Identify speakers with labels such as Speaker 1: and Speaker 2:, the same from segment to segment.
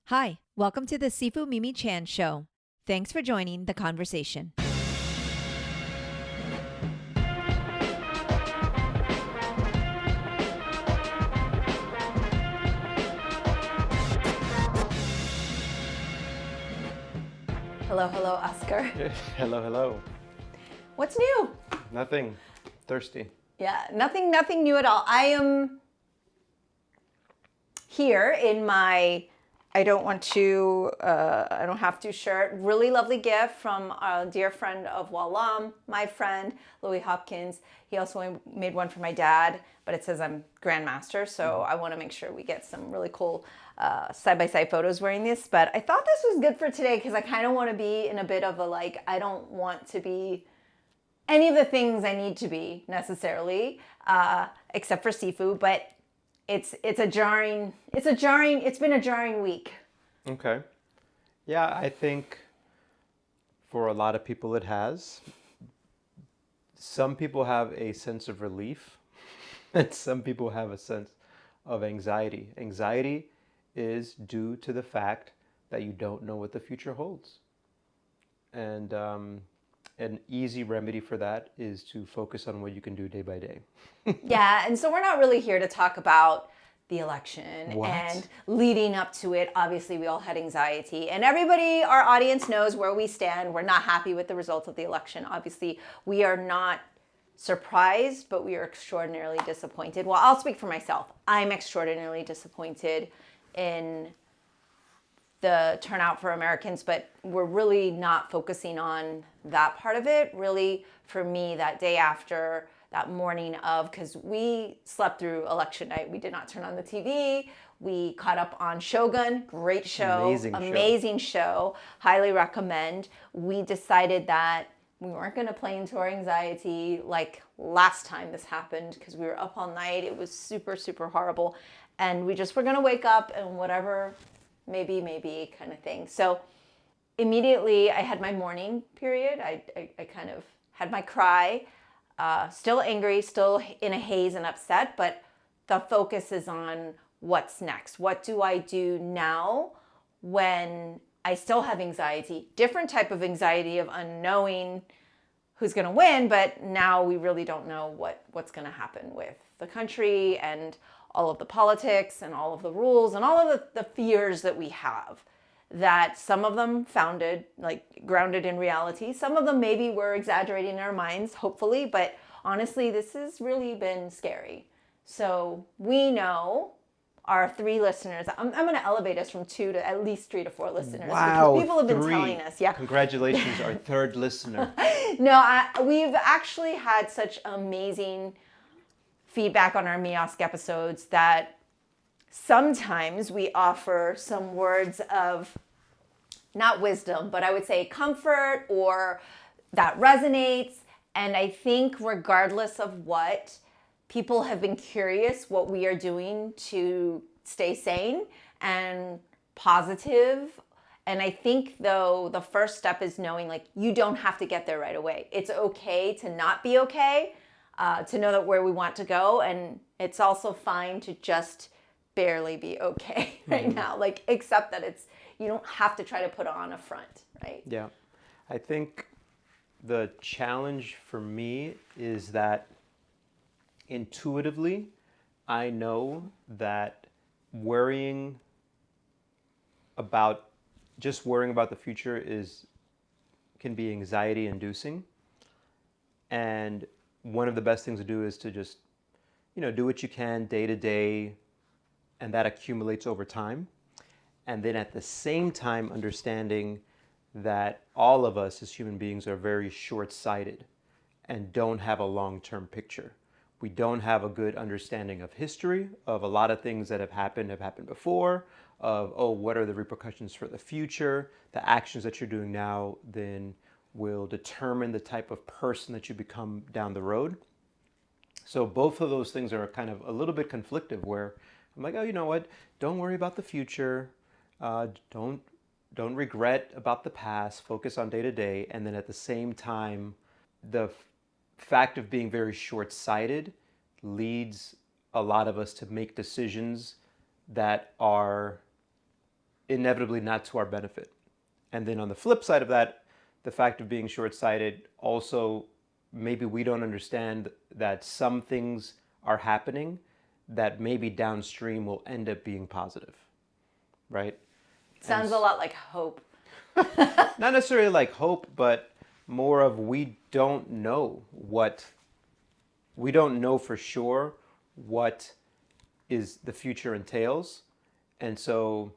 Speaker 1: Hi, welcome to the Sifu Mimi Chan Show. Thanks for joining the conversation. Hello, hello, Oscar.
Speaker 2: Hello, hello.
Speaker 1: What's new?
Speaker 2: Nothing. Thirsty.
Speaker 1: Yeah, nothing new at all. I am here in my I don't have to shirt. Really lovely gift from a dear friend of Walam, my friend, Louis Hopkins. He also made one for my dad, but it says I'm Grandmaster, so I want to make sure we get some really cool side-by-side photos wearing this. But I thought this was good for today because I kind of want to be in a bit of a I don't want to be any of the things I need to be necessarily, except for Sifu, but it's been a jarring week.
Speaker 2: Okay. Yeah, I think for a lot of people it has. Some people have a sense of relief, and some people have a sense of anxiety. Anxiety is due to the fact that you don't know what the future holds. And an easy remedy for that is to focus on what you can do day by day.
Speaker 1: Yeah, and so we're not really here to talk about the election
Speaker 2: What?
Speaker 1: and leading up to it. Obviously, we all had anxiety, and everybody, our audience knows where we stand. We're not happy with the result of the election. Obviously, we are not surprised, but we are extraordinarily disappointed. Well, I'll speak for myself. I'm extraordinarily disappointed in the turnout for Americans, but we're really not focusing on that part of it. Really, for me, that day after, that morning of, because we slept through election night. We did not turn on the TV. We caught up on Shogun, great show, amazing show, highly recommend. We decided that we weren't going to play into our anxiety like last time this happened because we were up all night. It was super, super horrible. And we just were going to wake up and whatever, maybe kind of thing. So immediately I had my mourning period. I kind of had my cry, still angry, still in a haze and upset, but the focus is on what's next. What do I do now when I still have anxiety? Different type of anxiety of unknowing who's going to win, but now we really don't know what's going to happen with the country and all of the politics and all of the rules and all of the fears that we have, that some of them grounded in reality. Some of them maybe we're exaggerating in our minds, hopefully, but honestly, this has really been scary. So we know our 3 listeners, I'm going to elevate us from 2 to at least 3 to 4 listeners.
Speaker 2: Wow,
Speaker 1: because people have been
Speaker 2: 3.
Speaker 1: telling us. Yeah.
Speaker 2: Congratulations, our 3rd listener.
Speaker 1: No, we've actually had such amazing feedback on our MiOsc episodes that sometimes we offer some words of not wisdom, but I would say comfort or that resonates. And I think regardless of what, people have been curious what we are doing to stay sane and positive. And I think though the first step is knowing you don't have to get there right away. It's okay to not be okay, to know that where we want to go. And it's also fine to just barely be okay right now. Accept that you don't have to try to put on a front, right?
Speaker 2: Yeah. I think the challenge for me is that intuitively, I know that worrying about the future can be anxiety inducing. And one of the best things to do is to just, do what you can day to day, and that accumulates over time. And then at the same time, understanding that all of us as human beings are very short-sighted and don't have a long-term picture. We don't have a good understanding of history, of a lot of things that have happened before, of, what are the repercussions for the future? The actions that you're doing now then will determine the type of person that you become down the road. So both of those things are kind of a little bit conflictive, where I'm like, you know what? Don't worry about the future. Don't regret about the past. Focus on day to day. And then at the same time, the fact of being very short-sighted leads a lot of us to make decisions that are inevitably not to our benefit. And then on the flip side of that, the fact of being short-sighted also, maybe we don't understand that some things are happening that maybe downstream will end up being positive, right?
Speaker 1: Sounds a lot like hope.
Speaker 2: Not necessarily like hope, but more of we don't know for sure what is the future entails. And so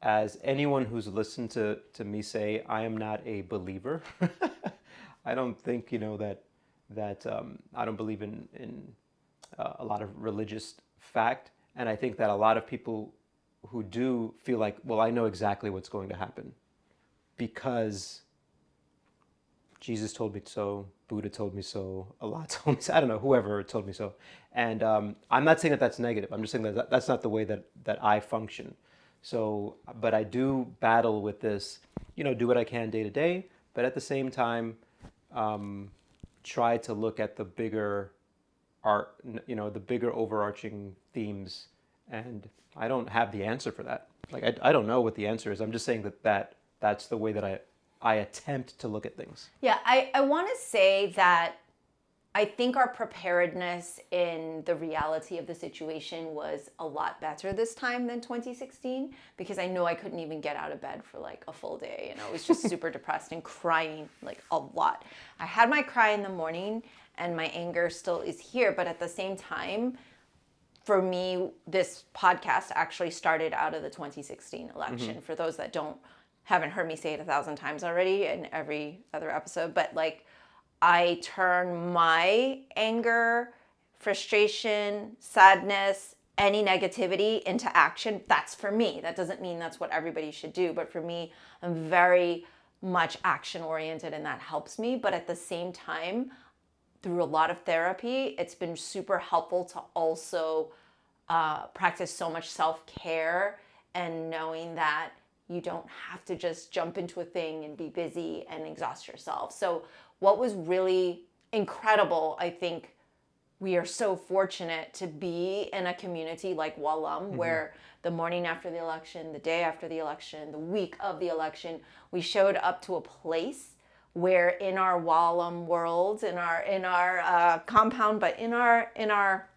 Speaker 2: as anyone who's listened to me say, I am not a believer. I don't think, that I don't believe in a lot of religious fact. And I think that a lot of people who do feel like, well, I know exactly what's going to happen because Jesus told me so, Buddha told me so, Allah told me so, I don't know, whoever told me so. And I'm not saying that that's negative. I'm just saying that that's not the way that I function. So, but I do battle with this, do what I can day to day, but at the same time, try to look at the bigger art, the bigger overarching themes. And I don't have the answer for that. Like, I don't know what the answer is. I'm just saying that's the way that I attempt to look at things.
Speaker 1: Yeah, I want to say that I think our preparedness in the reality of the situation was a lot better this time than 2016, because I know I couldn't even get out of bed for like a full day and I was just super depressed and crying like a lot. I had my cry in the morning and my anger still is here, but at the same time, for me, this podcast actually started out of the 2016 election. For those that haven't heard me say it 1,000 times already in every other episode, but like, I turn my anger, frustration, sadness, any negativity into action. That's for me. That doesn't mean that's what everybody should do. But for me, I'm very much action oriented and that helps me. But at the same time, through a lot of therapy, it's been super helpful to also practice so much self-care and knowing that you don't have to just jump into a thing and be busy and exhaust yourself. So what was really incredible, I think we are so fortunate to be in a community like Wallam, where the morning after the election, the day after the election, the week of the election, we showed up to a place where in our Wallam world, in our compound, but in our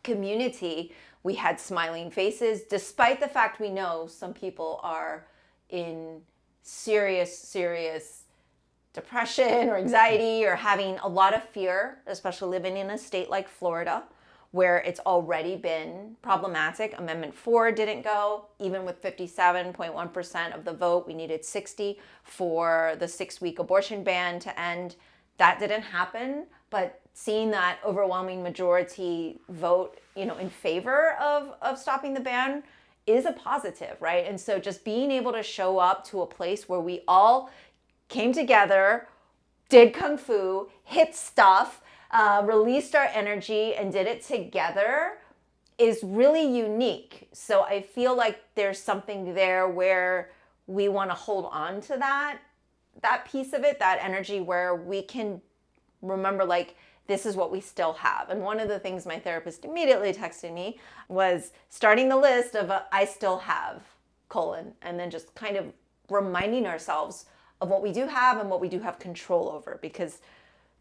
Speaker 1: community, we had smiling faces, despite the fact we know some people are in serious depression or anxiety or having a lot of fear, especially living in a state like Florida, where it's already been problematic. Amendment 4 didn't go, even with 57.1% of the vote. We needed 60 for the 6-week abortion ban to end. That didn't happen, but seeing that overwhelming majority vote, in favor of stopping the ban is a positive, right? And so just being able to show up to a place where we all came together, did kung fu, hit stuff, released our energy, and did it together is really unique. So I feel like there's something there where we want to hold on to that piece of it, that energy, where we can remember, like, this is what we still have. And one of the things my therapist immediately texted me was starting the list of I still have, and then just kind of reminding ourselves of what we do have and what we do have control over, because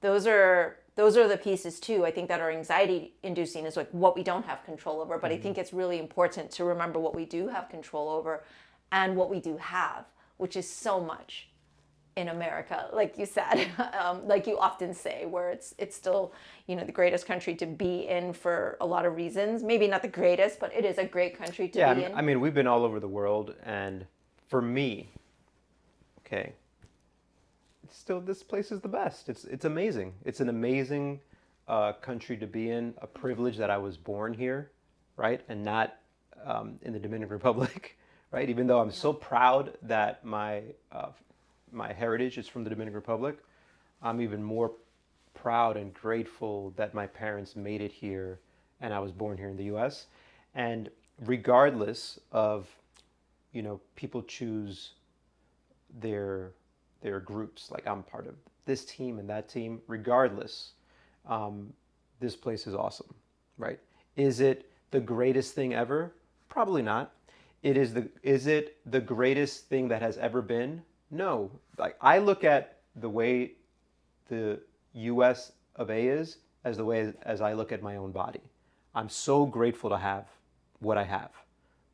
Speaker 1: those are the pieces too, I think, that are anxiety inducing, is like what we don't have control over. But I think it's really important to remember what we do have control over and what we do have, which is so much in America, like you said, like you often say, where it's still, the greatest country to be in for a lot of reasons. Maybe not the greatest, but it is a great country to be in.
Speaker 2: I mean, we've been all over the world, and for me, still, this place is the best. It's amazing. It's an amazing country to be in. A privilege that I was born here, right, and not in the Dominican Republic, right. Even though I'm so proud that my heritage is from the Dominican Republic, I'm even more proud and grateful that my parents made it here, and I was born here in the U.S. And regardless of, people choose their groups, like I'm part of this team and that team, regardless, this place is awesome, right? Is it the greatest thing ever? Probably not. is it the greatest thing that has ever been? No. Like, I look at the way the US of A is as the way as I look at my own body. I'm so grateful to have what I have,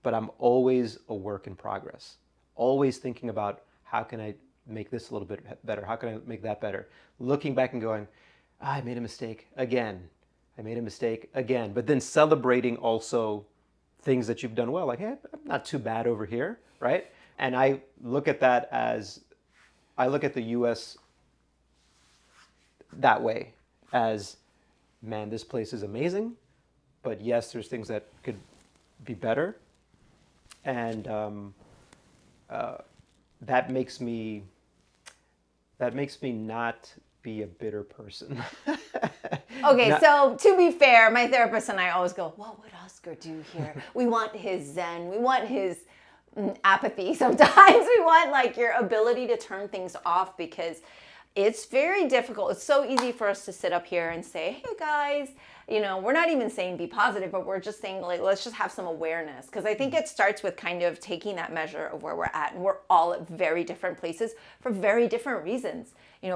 Speaker 2: but I'm always a work in progress. Always thinking about how can I make this a little bit better? How can I make that better? Looking back and going, I made a mistake again. I made a mistake again. But then celebrating also things that you've done well. Like, hey, I'm not too bad over here, right? And I look at that as, I look at the US that way as, man, this place is amazing, but yes, there's things that could be better. And that makes me not be a bitter person.
Speaker 1: Okay, so to be fair, my therapist and I always go, what would Oscar do here? We want his zen. We want his apathy sometimes. We want like your ability to turn things off, because it's very difficult. It's so easy for us to sit up here and say, hey guys, we're not even saying be positive, but we're just saying, like, let's just have some awareness. Because I think it starts with kind of taking that measure of where we're at. And we're all at very different places for very different reasons.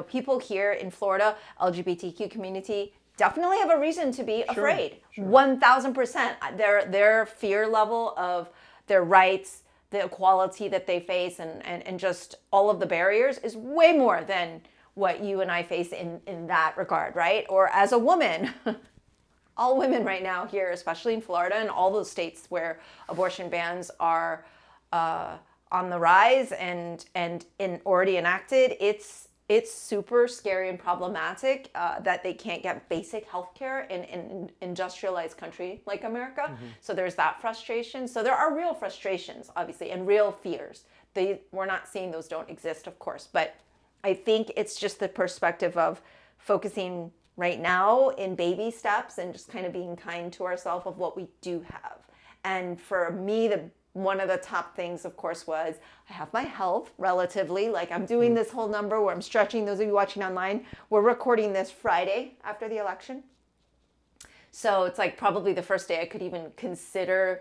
Speaker 1: People here in Florida, LGBTQ community, definitely have a reason to be afraid. Sure. 1000%. Their fear level of their rights, the equality that they face, and just all of the barriers is way more than what you and I face in that regard, right? Or as a woman, all women right now here, especially in Florida and all those states where abortion bans are on the rise and already enacted, it's super scary and problematic that they can't get basic health care in an industrialized country like America. Mm-hmm. So there's that frustration. So there are real frustrations, obviously, and real fears. We're not saying those don't exist, of course, but I think it's just the perspective of focusing right now in baby steps and just kind of being kind to ourselves of what we do have. And for me, one of the top things, of course, was I have my health relatively. Like, I'm doing this whole number where I'm stretching. Those of you watching online, we're recording this Friday after the election. So it's like probably the first day I could even consider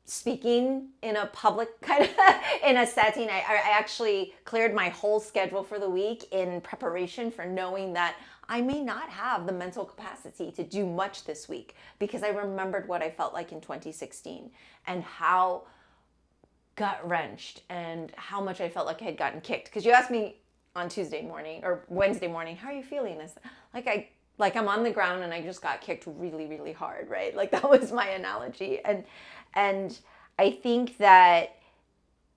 Speaker 1: speaking in a public kind of in a setting. I actually cleared my whole schedule for the week in preparation for knowing that I may not have the mental capacity to do much this week, because I remembered what I felt like in 2016 and how gut-wrenched and how much I felt like I had gotten kicked. Because you asked me on Tuesday morning or Wednesday morning, how are you feeling? Like I'm on the ground and I just got kicked really, really hard, right? Like, that was my analogy. And I think that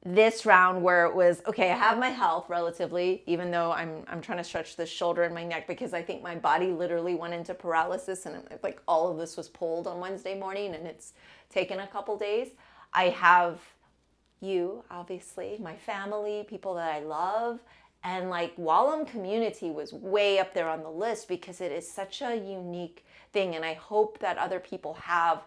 Speaker 1: this round, where it was, okay, I have my health relatively, even though I'm trying to stretch the shoulder and my neck, because I think my body literally went into paralysis, and like all of this was pulled on Wednesday morning, and it's taken a couple days. I have you, obviously, my family, people that I love, and like Wallum community was way up there on the list, because it is such a unique thing, and I hope that other people have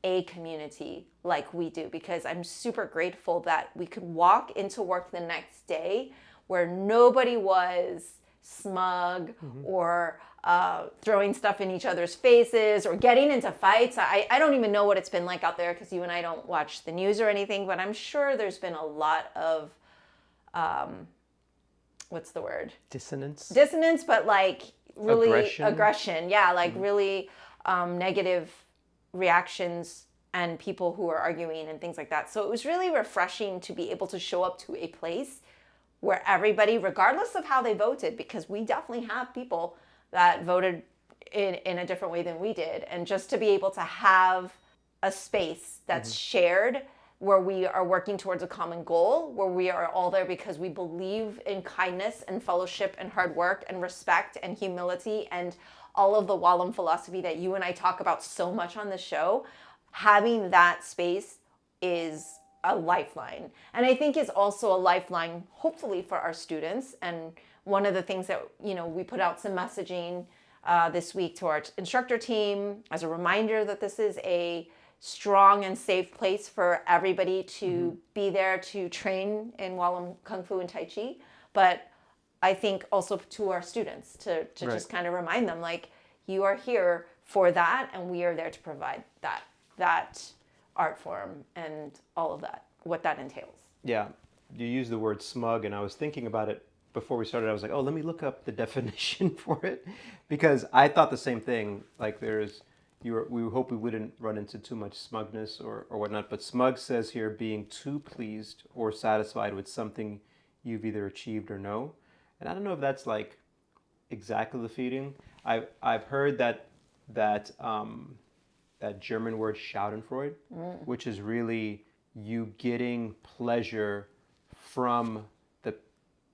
Speaker 1: a community like we do, because I'm super grateful that we could walk into work the next day where nobody was smug or throwing stuff in each other's faces or getting into fights. I don't even know what it's been like out there, because you and I don't watch the news or anything, but I'm sure there's been a lot of what's the word? Dissonance, but like really aggression. Yeah, like really negative reactions and people who are arguing and things like that. So it was really refreshing to be able to show up to a place where everybody, regardless of how they voted, because we definitely have people that voted in a different way than we did, and just to be able to have a space that's shared, where we are working towards a common goal, where we are all there because we believe in kindness and fellowship and hard work and respect and humility and all of the Wallum philosophy that you and I talk about so much on the show. Having that space is a lifeline. And I think is also a lifeline, hopefully, for our students. And one of the things that, we put out some messaging this week to our instructor team as a reminder that this is a strong and safe place for everybody to be there to train in Wallum Kung Fu and Tai Chi. But I think also to our students to just kind of remind them, like, you are here for that, and we are there to provide that art form and all of that, what that entails.
Speaker 2: Yeah, you use the word smug, and I was thinking about it before we started. I was like, oh, let me look up the definition for it, because I thought the same thing. Like we hope we wouldn't run into too much smugness or whatnot, but smug says here being too pleased or satisfied with something you've either achieved or know. And I don't know if that's like exactly the feeling. I've heard that German word Schadenfreude, which is really you getting pleasure from the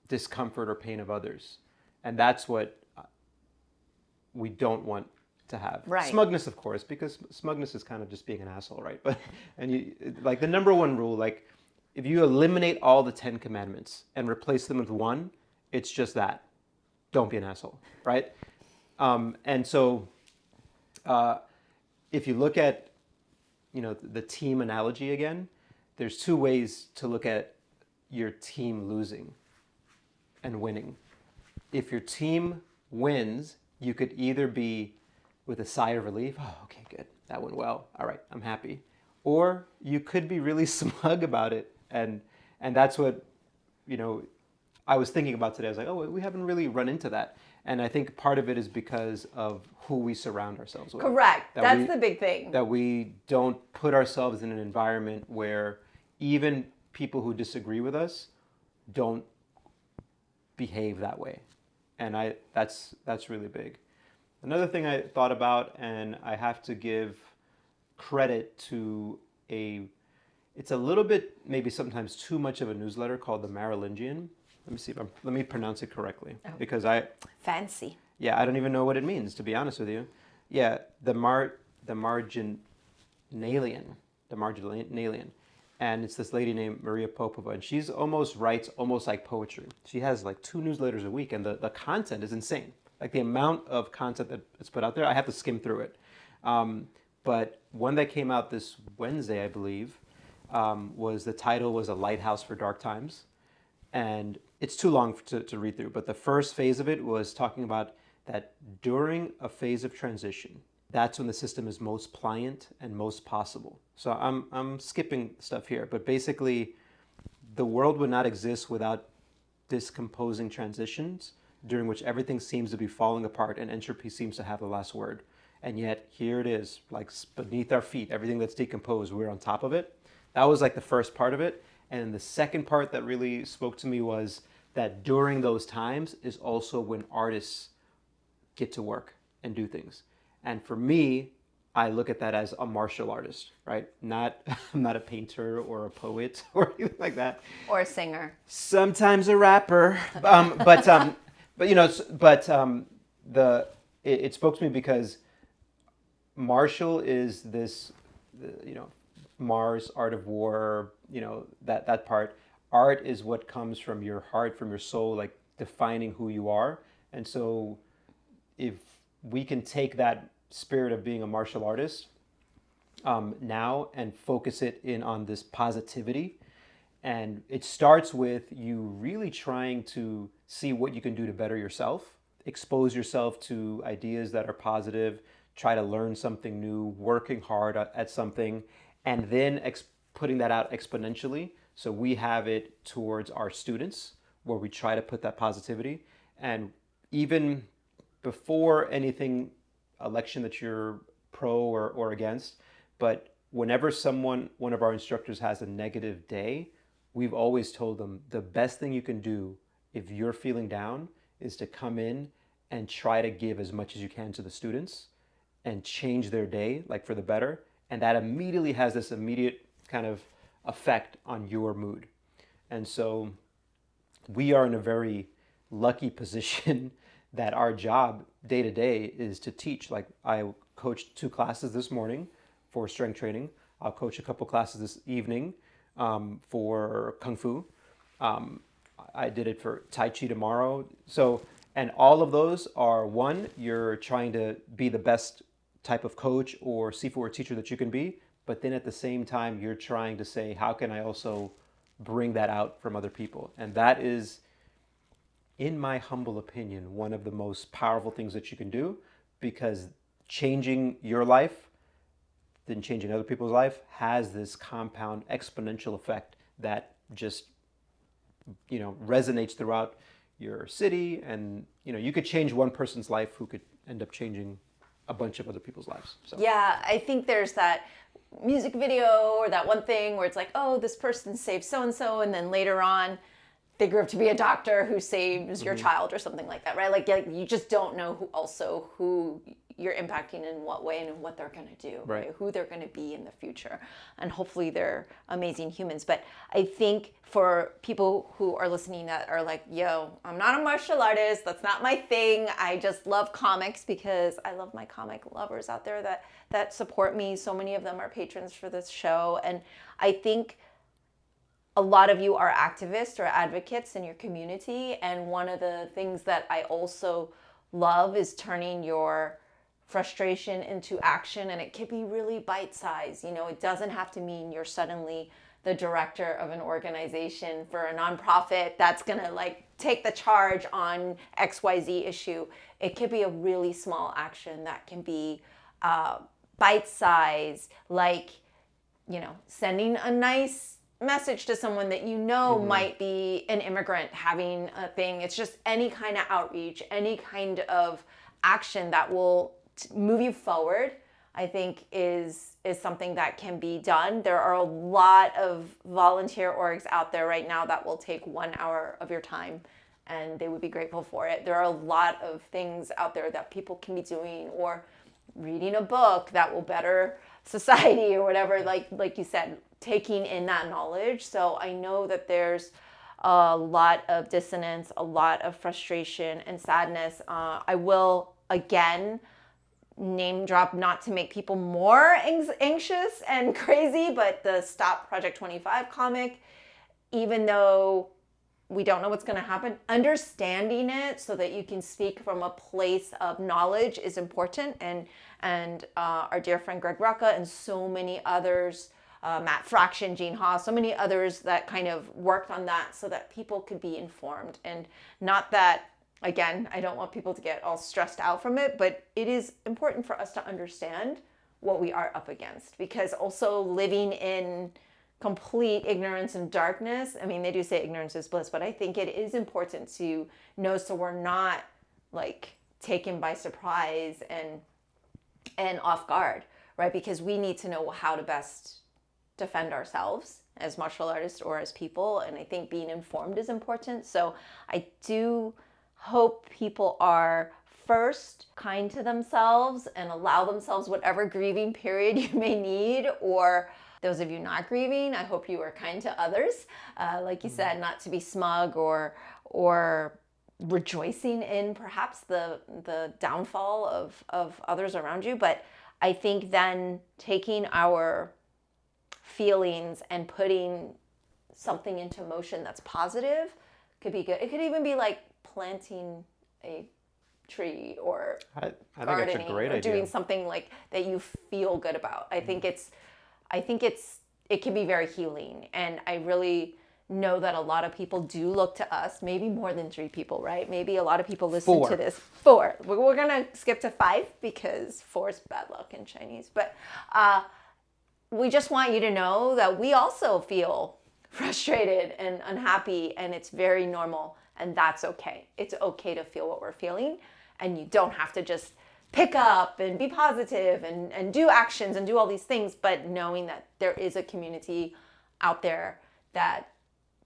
Speaker 2: discomfort or pain of others, and that's what we don't want to have.
Speaker 1: Right.
Speaker 2: Smugness, of course, because smugness is kind of just being an asshole, right? But and you like the number one rule, like if you eliminate all the 10 commandments and replace them with one, it's just that. Don't be an asshole, right? And so if you look at, the team analogy again, there's two ways to look at your team losing and winning. If your team wins, you could either be with a sigh of relief, oh, okay, good, that went well, all right, I'm happy. Or you could be really smug about it. And that's what, I was thinking about today. I was like, oh, we haven't really run into that. And I think part of it is because of who we surround ourselves with.
Speaker 1: Correct. That's the big thing.
Speaker 2: That we don't put ourselves in an environment where even people who disagree with us don't behave that way. And that's really big. Another thing I thought about, and I have to give credit to it's a little bit, maybe sometimes too much of a newsletter called The Marylindian. Let me pronounce it correctly, because
Speaker 1: Fancy.
Speaker 2: Yeah, I don't even know what it means, to be honest with you. Yeah, the marginalian, and it's this lady named Maria Popova, and she's writes almost like poetry. She has like 2 newsletters a week, and the content is insane. Like the amount of content that is put out there, I have to skim through it. But one that came out this Wednesday, I believe, the title was A Lighthouse for Dark Times. And it's too long to read through, but the first phase of it was talking about that during a phase of transition, that's when the system is most pliant and most possible. So I'm skipping stuff here, but basically the world would not exist without discomposing transitions during which everything seems to be falling apart and entropy seems to have the last word. And yet here it is, like beneath our feet, everything that's decomposed, we're on top of it. That was like the first part of it. And the second part that really spoke to me was that during those times is also when artists get to work and do things. And for me, I look at that as a martial artist, right? I'm not a painter or a poet or anything like that.
Speaker 1: Or a singer.
Speaker 2: Sometimes a rapper. It spoke to me because martial is this, Mars, art of war, that part. Art is what comes from your heart, from your soul, like defining who you are. And so if we can take that spirit of being a martial artist now and focus it in on this positivity, and it starts with you really trying to see what you can do to better yourself, expose yourself to ideas that are positive, try to learn something new, working hard at something, and then putting that out exponentially. So we have it towards our students where we try to put that positivity. And even before anything election that you're pro or against, but whenever one of our instructors has a negative day, we've always told them the best thing you can do if you're feeling down is to come in and try to give as much as you can to the students and change their day, like for the better. And that immediately has this immediate kind of effect on your mood. And so we are in a very lucky position that our job day to day is to teach. Like I coached 2 classes this morning for strength training. I'll coach a couple classes this evening for Kung Fu. I did it for Tai Chi tomorrow. So, and all of those are, one, you're trying to be the best type of coach or Sifu or teacher that you can be, but then at the same time, you're trying to say, how can I also bring that out from other people? And that is, in my humble opinion, one of the most powerful things that you can do, because changing your life then changing other people's life has this compound exponential effect that just, resonates throughout your city. And, you could change one person's life who could end up changing a bunch of other people's lives. So.
Speaker 1: Yeah, I think there's that music video or that one thing where it's like, oh, this person saved so-and-so, and then later on they grew up to be a doctor who saves your child or something like that, right? Like you just don't know who you're impacting in what way and what they're going to do, right? Who they're going to be in the future. And hopefully they're amazing humans. But I think for people who are listening that are like, yo, I'm not a martial artist. That's not my thing. I just love comics because I love my comic lovers out there that support me. So many of them are patrons for this show. And I think a lot of you are activists or advocates in your community. And one of the things that I also love is turning your frustration into action. And it can be really bite-sized. It doesn't have to mean you're suddenly the director of an organization for a nonprofit that's going to take the charge on XYZ issue. It could be a really small action that can be bite-sized, sending a nice message to someone that might be an immigrant having a thing. It's just any kind of outreach, any kind of action that will move you forward, I think is something that can be done. There are a lot of volunteer orgs out there right now that will take 1 hour of your time and they would be grateful for it. There are a lot of things out there that people can be doing, or reading a book that will better society or whatever, like you said, taking in that knowledge. So I know that there's a lot of dissonance, a lot of frustration and sadness. I will, again, name drop, not to make people more anxious and crazy, but the Stop Project 25 comic, even though we don't know what's going to happen, understanding it so that you can speak from a place of knowledge is important. And our dear friend Greg Rucka and so many others, Matt Fraction, Gene Haas, so many others that kind of worked on that so that people could be informed. And not that, again, I don't want people to get all stressed out from it, but it is important for us to understand what we are up against, because also living in complete ignorance and darkness, I mean, they do say ignorance is bliss, but I think it is important to know so we're not taken by surprise and off guard, right? Because we need to know how to best defend ourselves as martial artists or as people. And I think being informed is important. So I do hope people are first kind to themselves and allow themselves whatever grieving period you may need, or those of you not grieving, I hope you are kind to others. Like you said, not to be smug or rejoicing in perhaps the downfall of others around you. But I think then taking our feelings and putting something into motion that's positive could be good. It could even be like planting a tree or
Speaker 2: I think
Speaker 1: gardening,
Speaker 2: it's a great
Speaker 1: or
Speaker 2: idea.
Speaker 1: doing something that you feel good about. I think it can be very healing. And I really know that a lot of people do look to us, maybe more than 3 people, right? Maybe a lot of people listen
Speaker 2: 4.
Speaker 1: to this. 4. We're going to skip to 5 because 4 is bad luck in Chinese. But we just want you to know that we also feel frustrated and unhappy, and it's very normal, and that's okay. It's okay to feel what we're feeling, and you don't have to just pick up and be positive and do actions and do all these things, but knowing that there is a community out there that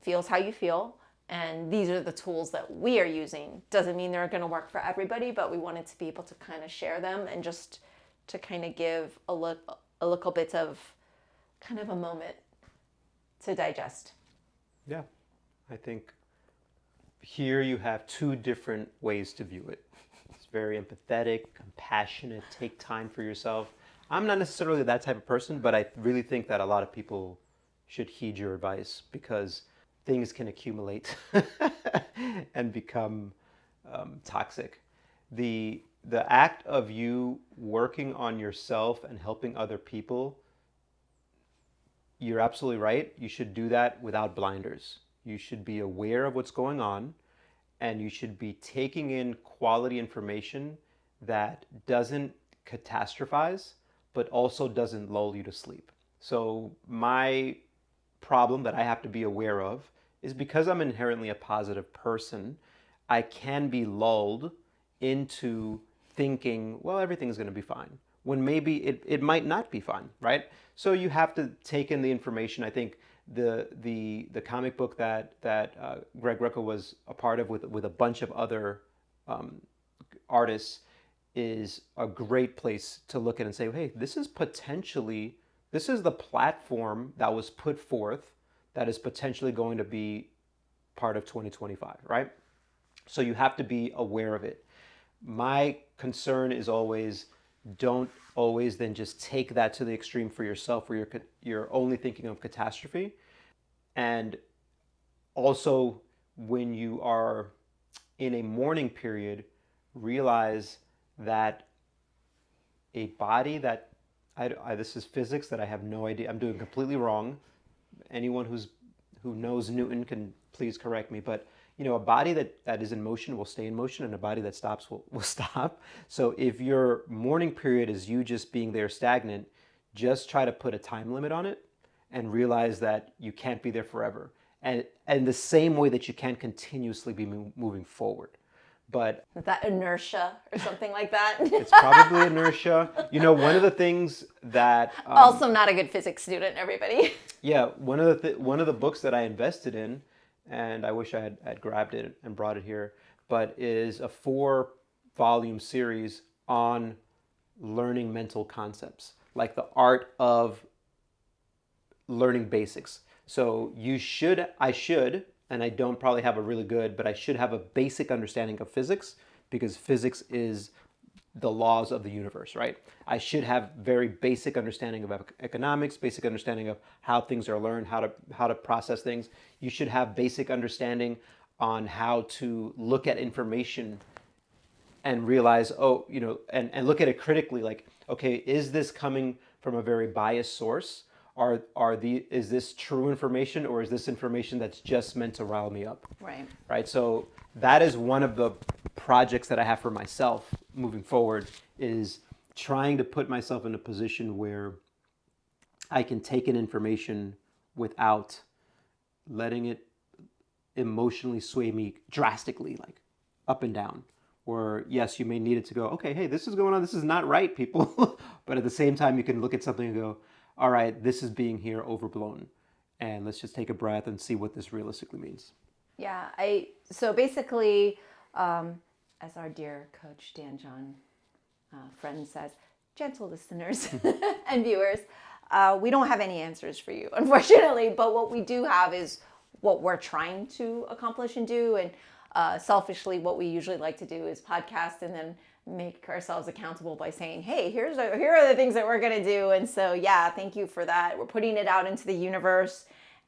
Speaker 1: feels how you feel, and these are the tools that we are using. Doesn't mean they're going to work for everybody, but we wanted to be able to kind of share them and just to kind of give a little bit of kind of a moment to digest.
Speaker 2: Yeah, I think here you have 2 different ways to view it. It's very empathetic, compassionate, take time for yourself. I'm not necessarily that type of person, but I really think that a lot of people should heed your advice, because things can accumulate and become toxic. The act of you working on yourself and helping other people, you're absolutely right. You should do that without blinders. You should be aware of what's going on, and you should be taking in quality information that doesn't catastrophize, but also doesn't lull you to sleep. So my problem that I have to be aware of is because I'm inherently a positive person, I can be lulled into thinking, well, everything's going to be fine, when maybe it might not be fine, right? So you have to take in the information. I think the comic book that Greg Rucka was a part of with a bunch of other artists is a great place to look at and say, hey, this is the platform that was put forth that is potentially going to be part of 2025, right? So you have to be aware of it. My concern is always, don't always then just take that to the extreme for yourself where you're only thinking of catastrophe. And also, when you are in a mourning period, realize that a body that this is physics that I have no idea. I'm doing completely wrong. Anyone who knows Newton can please correct me. But a body that is in motion will stay in motion, and a body that stops will stop. So if your mourning period is you just being there stagnant, just try to put a time limit on it and realize that you can't be there forever. And the same way that you can't continuously be moving forward. But
Speaker 1: that inertia or something like that.
Speaker 2: It's probably inertia. One of the things that
Speaker 1: also not a good physics student, everybody.
Speaker 2: Yeah, one of the books that I invested in, and I wish I had grabbed it and brought it here, but is a 4-volume series on learning mental concepts, like the art of learning basics. So I should, and I don't probably have a really good, but I should have a basic understanding of physics, because physics is the laws of the universe, right? I should have very basic understanding of economics, basic understanding of how things are learned, how to process things. You should have basic understanding on how to look at information and realize, and look at it critically, like, okay, is this coming from a very biased source? Is this true information, or is this information that's just meant to rile me up? Right. So that is one of the projects that I have for myself moving forward, is trying to put myself in a position where I can take in information without letting it emotionally sway me drastically, like up and down. Where yes, you may need it to go, okay, hey, this is going on, this is not right, people. But at the same time, you can look at something and go, all right, this is being here overblown, and let's just take a breath and see what this realistically means.
Speaker 1: Yeah, so basically, as our dear coach Dan John friend says, gentle listeners and viewers, we don't have any answers for you, unfortunately, but what we do have is what we're trying to accomplish and do. And selfishly, what we usually like to do is podcast and then make ourselves accountable by saying, hey, here are the things that we're going to do. And so, yeah, thank you for that. We're putting it out into the universe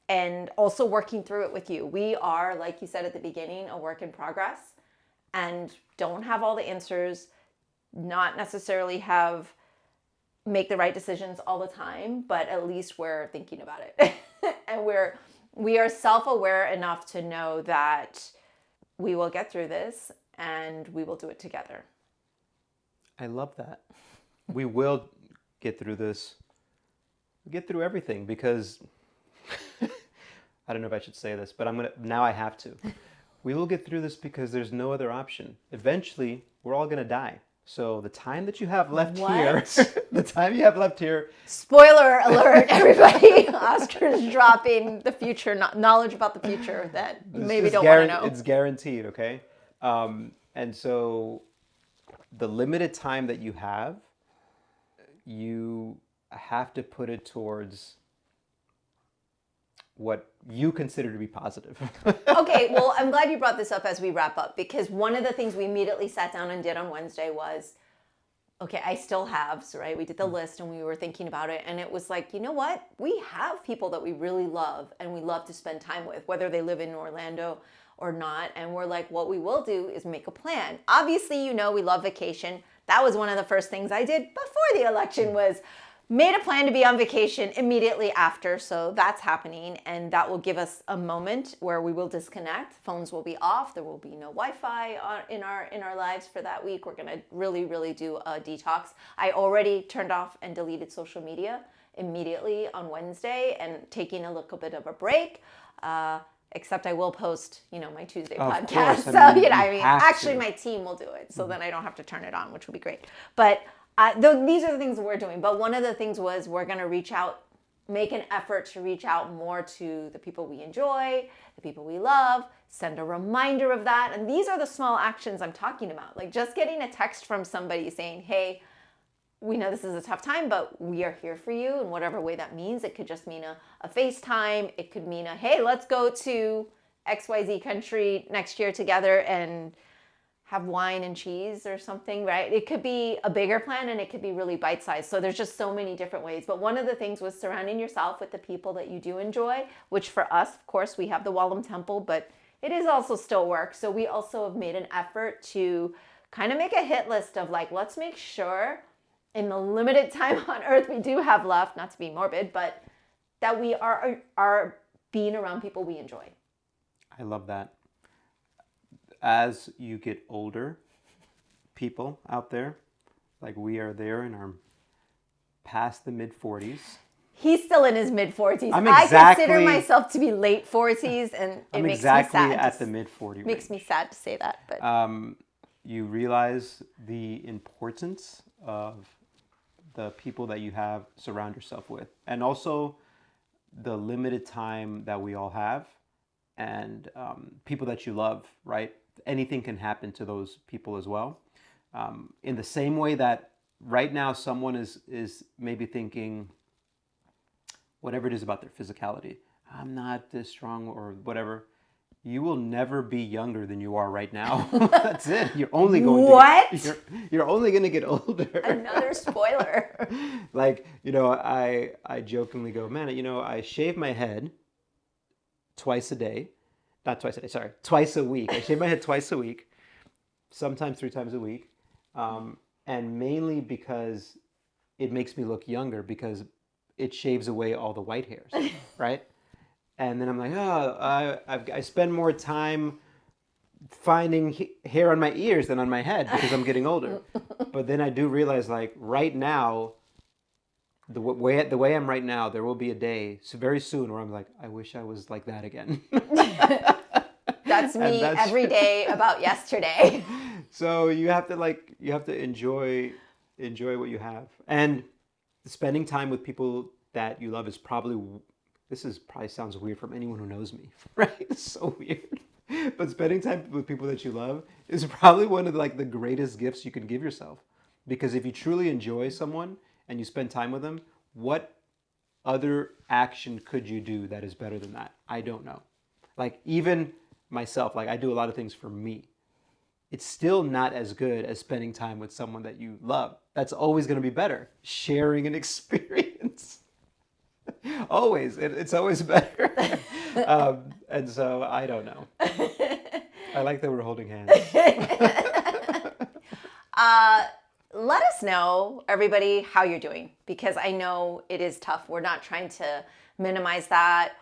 Speaker 1: and also working through it with you. We are, like you said at the beginning, a work in progress, and don't have all the answers, not necessarily make the right decisions all the time, but at least we're thinking about it. And we are self-aware enough to know that we will get through this and we will do it together.
Speaker 2: I love that. We will get through this. Get through everything, because I don't know if I should say this, but now I have to. We will get through this because there's no other option. Eventually, we're all going to die. So the time that you have left here,
Speaker 1: spoiler alert, everybody, Oscar's dropping the future, knowledge about the future that you maybe don't want to know.
Speaker 2: It's guaranteed, okay? And so the limited time that you have, you have to put it towards what you consider to be positive.
Speaker 1: Okay, well, I'm glad you brought this up as we wrap up, because one of the things we immediately sat down and did on Wednesday was, okay, I still have, so right, we did the list and we were thinking about it, and it was like, you know what? We have people that we really love and we love to spend time with, whether they live in Orlando or not, and we're like, what we will do is make a plan. Obviously, we love vacation. That was one of the first things I did before the election was made a plan to be on vacation immediately after, so that's happening, and that will give us a moment where we will disconnect. Phones will be off. There will be no Wi-Fi in our lives for that week. We're gonna really do a detox. I already turned off and deleted social media immediately on Wednesday, and taking a little bit of a break. Except I will post, my Tuesday podcast.
Speaker 2: Course.
Speaker 1: Actually, my team will do it, so then I don't have to turn it on, which would be great. But these are the things that we're doing. But one of the things was we're going to reach out, make an effort to reach out more to the people we enjoy, the people we love, send a reminder of that. And these are the small actions I'm talking about. Like just getting a text from somebody saying, hey, we know this is a tough time, but we are here for you in whatever way that means. It could just mean a FaceTime. It could mean hey, let's go to XYZ country next year together and have wine and cheese or something, right? It could be a bigger plan, and it could be really bite-sized. So there's just so many different ways. But one of the things was surrounding yourself with the people that you do enjoy, which for us, of course, we have the Wallam Temple, but it is also still work. So we also have made an effort to kind of make a hit list of let's make sure in the limited time on earth we do have left, not to be morbid, but that we are being around people we enjoy.
Speaker 2: I love that. As you get older, people out there, we are there in our past the mid-40s.
Speaker 1: He's still in his mid-40s.
Speaker 2: I
Speaker 1: consider myself to be late 40s, and it makes me sad.
Speaker 2: I'm exactly at the mid-40
Speaker 1: Makes me sad to say that. But
Speaker 2: you realize the importance of the people that you have surround yourself with, and also the limited time that we all have, and people that you love, right? Anything can happen to those people as well. In the same way that right now someone is maybe thinking whatever it is about their physicality, I'm not this strong or whatever. You will never be younger than you are right now. That's it. You're only going to you're only going to get older.
Speaker 1: Another spoiler.
Speaker 2: I jokingly go, man, I shave my head twice a day. Not twice a day, sorry. Twice a week. I shave my head twice a week, sometimes 3 times a week. And mainly because it makes me look younger, because it shaves away all the white hairs, right? And then I'm like, I spend more time finding hair on my ears than on my head because I'm getting older. But then I do realize, right now, the way I'm right now, there will be a day very soon where I'm like, I wish I was like that again.
Speaker 1: That's me every day about yesterday.
Speaker 2: So you have to enjoy what you have, and spending time with people that you love is probably. This probably sounds weird from anyone who knows me, right? It's so weird. But spending time with people that you love is probably one of the greatest gifts you can give yourself. Because if you truly enjoy someone and you spend time with them, what other action could you do that is better than that? I don't know. Even myself, I do a lot of things for me. It's still not as good as spending time with someone that you love. That's always going to be better. Sharing an experience. Always. It's always better. And so I don't know. I like that we're holding hands.
Speaker 1: Let us know, everybody, how you're doing, because I know it is tough. We're not trying to minimize that.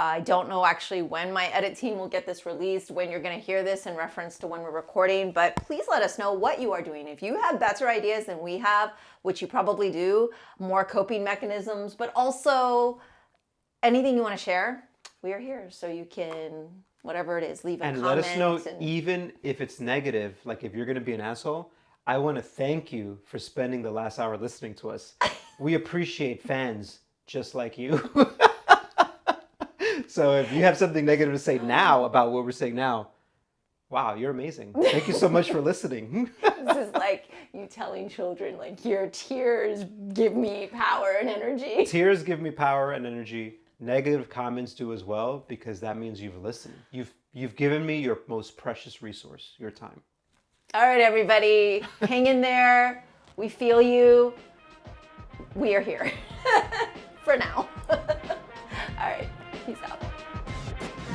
Speaker 1: I don't know actually when my edit team will get this released, when you're going to hear this in reference to when we're recording, but please let us know what you are doing. If you have better ideas than we have, which you probably do, more coping mechanisms, but also anything you want to share, we are here. So you can, whatever it is, leave a comment.
Speaker 2: And let us know, even if it's negative, if you're going to be an asshole, I want to thank you for spending the last hour listening to us. We appreciate fans just like you. So if you have something negative to say now about what we're saying now, wow, you're amazing. Thank you so much for listening.
Speaker 1: This is like you telling children, your tears give me power and energy.
Speaker 2: Tears give me power and energy. Negative comments do as well, because that means you've listened. You've given me your most precious resource, your time.
Speaker 1: All right, everybody, hang in there. We feel you. We are here for now. All right, peace out.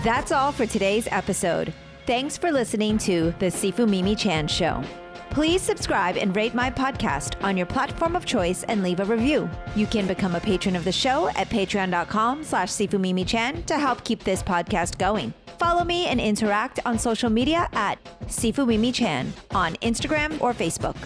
Speaker 3: That's all for today's episode. Thanks for listening to the Sifu Mimi Chan Show.
Speaker 1: Please subscribe and rate my podcast on your platform of choice and leave a review. You can become a patron of the show at patreon.com/SifuMimiChan to help keep this podcast going. Follow me and interact on social media at SifuMimiChan on Instagram or Facebook.